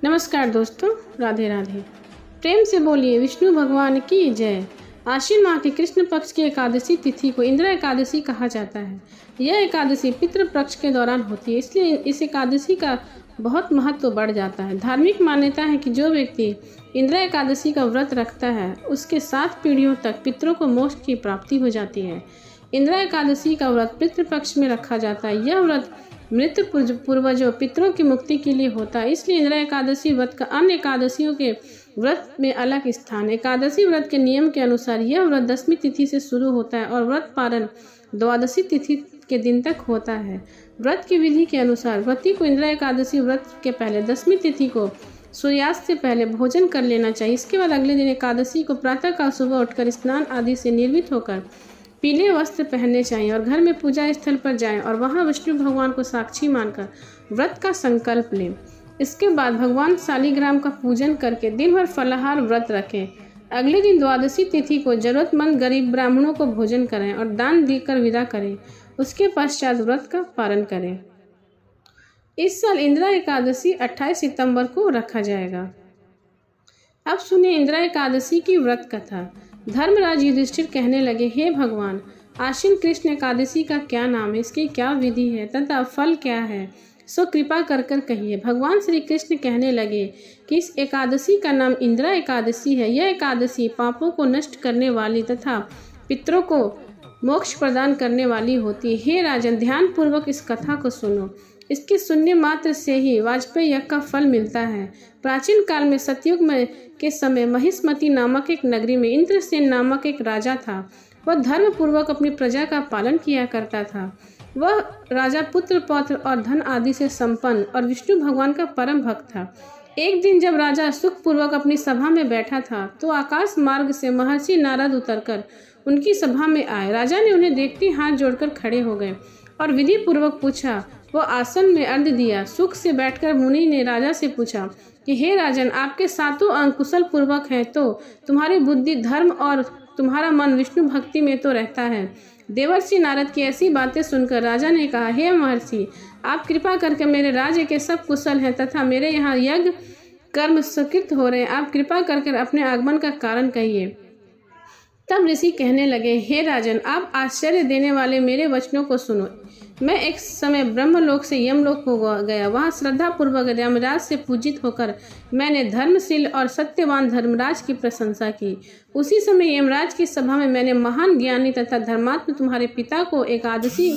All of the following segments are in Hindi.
नमस्कार दोस्तों, राधे राधे। प्रेम से बोलिए विष्णु भगवान की जय। आश्विन माह के कृष्ण पक्ष की एकादशी तिथि को इंदिरा एकादशी कहा जाता है। यह एकादशी पितृ पक्ष के दौरान होती है, इसलिए इस एकादशी का बहुत महत्व बढ़ जाता है। धार्मिक मान्यता है कि जो व्यक्ति इंदिरा एकादशी का व्रत रखता है उसके 7 पीढ़ियों तक पितरों को मोक्ष की प्राप्ति हो जाती है। इंदिरा एकादशी का व्रत पितृ पक्ष में रखा जाता है। यह व्रत मृत पूर्वजों पितरों की मुक्ति के लिए होता है, इसलिए इंदिरा एकादशी व्रत का अन्य एकादशियों के व्रत में अलग स्थान है। एकादशी व्रत के नियम के अनुसार यह व्रत 10वीं तिथि से शुरू होता है और व्रत पारण 12वीं तिथि के दिन तक होता है। व्रत की विधि के अनुसार व्रती को इंदिरा एकादशी व्रत के पहले 10वीं तिथि को सूर्यास्त से पहले भोजन कर लेना चाहिए। इसके बाद अगले दिन एकादशी को प्रातःकाल सुबह उठकर स्नान आदि से निर्मित होकर पीले वस्त्र पहनने चाहिए और घर में पूजा स्थल पर जाएं और वहां विष्णु भगवान को साक्षी मानकर व्रत का संकल्प लें। इसके बाद भगवान शालिग्राम का पूजन करके दिन भर फलाहार व्रत रखें। अगले दिन 12वीं तिथि को जरूरतमंद गरीब ब्राह्मणों को भोजन करें और दान देकर विदा करें। उसके पश्चात व्रत का पारण करें। इस साल इंदिरा एकादशी 28 सितंबर को रखा जाएगा। अब सुनिए इंदिरा एकादशी की व्रत कथा। धर्मराज युधिष्ठिर कहने लगे, हे भगवान, आश्विन कृष्ण एकादशी का क्या नाम है, इसकी क्या विधि है तथा फल क्या है, सो कृपा कर कहिए। भगवान श्री कृष्ण कहने लगे कि इस एकादशी का नाम इंदिरा एकादशी है। यह एकादशी पापों को नष्ट करने वाली तथा पितरों को मोक्ष प्रदान करने वाली होती है। हे राजन, ध्यान पूर्वक इस कथा को सुनो। इसके सुनने मात्र से ही वाजपेयी यज्ञ का फल मिलता है। प्राचीन काल में सतयुग में के समय महिष्मती नामक एक नगरी में इंद्रसेन नामक एक राजा था। वह धर्म पूर्वक अपनी प्रजा का पालन किया करता था। वह राजा पुत्र पौत्र और धन आदि से संपन्न और विष्णु भगवान का परम भक्त था। एक दिन जब राजा सुख पूर्वक अपनी सभा में बैठा था तो आकाश मार्ग से महर्षि नारद उतरकर उनकी सभा में आए। राजा ने उन्हें देखते हाथ जोड़कर खड़े हो गए और विधि पूर्वक पूछा। वो आसन में अर्घ दिया। सुख से बैठकर मुनि ने राजा से पूछा कि हे राजन, आपके 7 अंग कुशल पूर्वक हैं तो तुम्हारी बुद्धि धर्म और तुम्हारा मन विष्णु भक्ति में तो रहता है। देवर्षि नारद की ऐसी बातें सुनकर राजा ने कहा, हे महर्षि, आप कृपा करके मेरे राज्य के सब कुशल हैं तथा मेरे यहाँ यज्ञ कर्म सुकृत हो रहे हैं। आप कृपा करके अपने आगमन का कारण कहिए। तब ऋषि कहने लगे, हे राजन, आप आश्चर्य देने वाले मेरे वचनों को सुनो। मैं एक समय ब्रह्मलोक से यमलोक हो गया। वहाँ श्रद्धा पूर्वक यमराज से पूजित होकर मैंने धर्मशील और सत्यवान धर्मराज की प्रशंसा की। उसी समय यमराज की सभा में मैंने महान ज्ञानी तथा धर्मात्म तुम्हारे पिता को एकादशी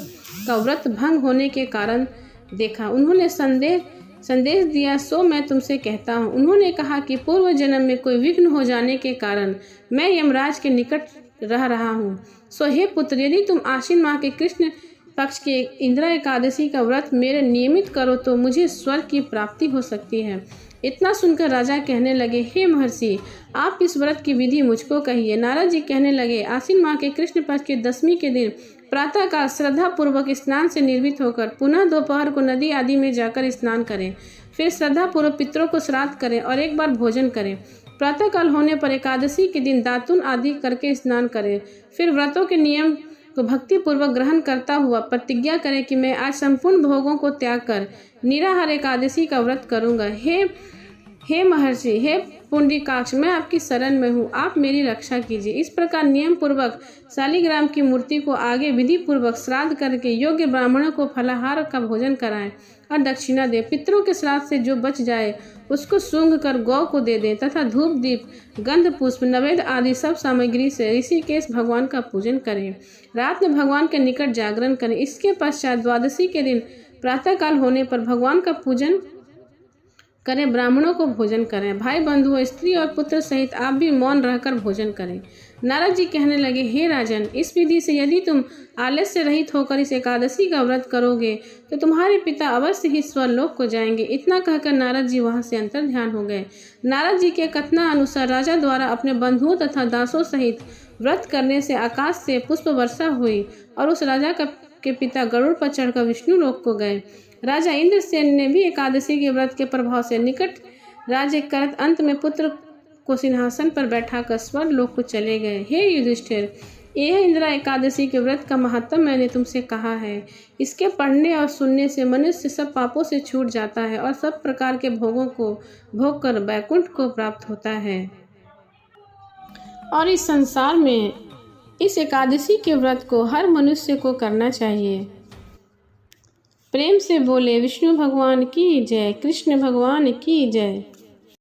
का व्रत भंग होने के कारण देखा। उन्होंने संदेश दिया, सो मैं तुमसे कहता हूँ। उन्होंने कहा कि पूर्व जन्म में कोई विघ्न हो जाने के कारण मैं यमराज के निकट रह रहा हूँ। सो हे पुत्र, यदि तुम आश्विन माह के कृष्ण पक्ष की इंदिरा एकादशी का व्रत मेरे नियमित करो तो मुझे स्वर्ग की प्राप्ति हो सकती है। इतना सुनकर राजा कहने लगे, हे महर्षि, आप इस व्रत की विधि मुझको कहिए। नारद जी कहने लगे, आश्विन माह के कृष्ण पक्ष के 10वीं के दिन प्रातःकाल श्रद्धा पूर्वक स्नान से निर्मित होकर पुनः दोपहर को नदी आदि में जाकर स्नान करें। फिर श्रद्धा पूर्वक पितरों को श्राद्ध करें और एक बार भोजन करें। प्रातःकाल होने पर एकादशी के दिन दातुन आदि करके स्नान करें। फिर व्रतों के नियम को भक्ति पूर्वक ग्रहण करता हुआ प्रतिज्ञा करें कि मैं आज संपूर्ण भोगों को त्याग कर निराहार एकादशी का व्रत करूंगा। हे महर्षि, हे पुंडरीकाक्ष, मैं आपकी शरण में हूँ, आप मेरी रक्षा कीजिए। इस प्रकार नियम पूर्वक शालिग्राम की मूर्ति को आगे विधि पूर्वक श्राद्ध करके योग्य ब्राह्मणों को फलाहार का भोजन कराएं और दक्षिणा दे। पितरों के श्राद्ध से जो बच जाए उसको सूंघ कर गौ को दे दें तथा धूप दीप गंध पुष्प नैवेद्य आदि सब सामग्री से ऋषिकेश भगवान का पूजन करें। रात में भगवान के निकट जागरण करें। इसके पश्चात 12वीं के दिन प्रातःकाल होने पर भगवान का पूजन करें, ब्राह्मणों को भोजन करें। भाई बंधुओं, स्त्री और पुत्र सहित आप भी मौन रहकर भोजन करें। नारद जी कहने लगे, हे राजन, इस विधि से यदि तुम आलस्य से रहित होकर इस एकादशी का व्रत करोगे तो तुम्हारे पिता अवश्य ही स्वर्लोक को जाएंगे। इतना कहकर नारद जी वहां से अंतर ध्यान हो गए। नारद जी के कथना अनुसार राजा द्वारा अपने बंधुओं तथा दासों सहित व्रत करने से आकाश से पुष्प वर्षा हुई और उस राजा के पिता गरुड़ पर चढ़कर विष्णु लोक को गए। राजा इंद्रसेन ने भी एकादशी के व्रत के प्रभाव से निकट राज्य कर अंत में पुत्र को सिंहासन पर बैठाकर स्वर्ग लोक को चले गए। हे युधिष्ठिर, यह इंदिरा एकादशी के व्रत का महत्व मैंने तुमसे कहा है। इसके पढ़ने और सुनने से मनुष्य सब पापों से छूट जाता है और सब प्रकार के भोगों को भोग कर वैकुंठ को प्राप्त होता है। और इस संसार में इस एकादशी के व्रत को हर मनुष्य को करना चाहिए। प्रेम से बोले विष्णु भगवान की जय, कृष्ण भगवान की जय।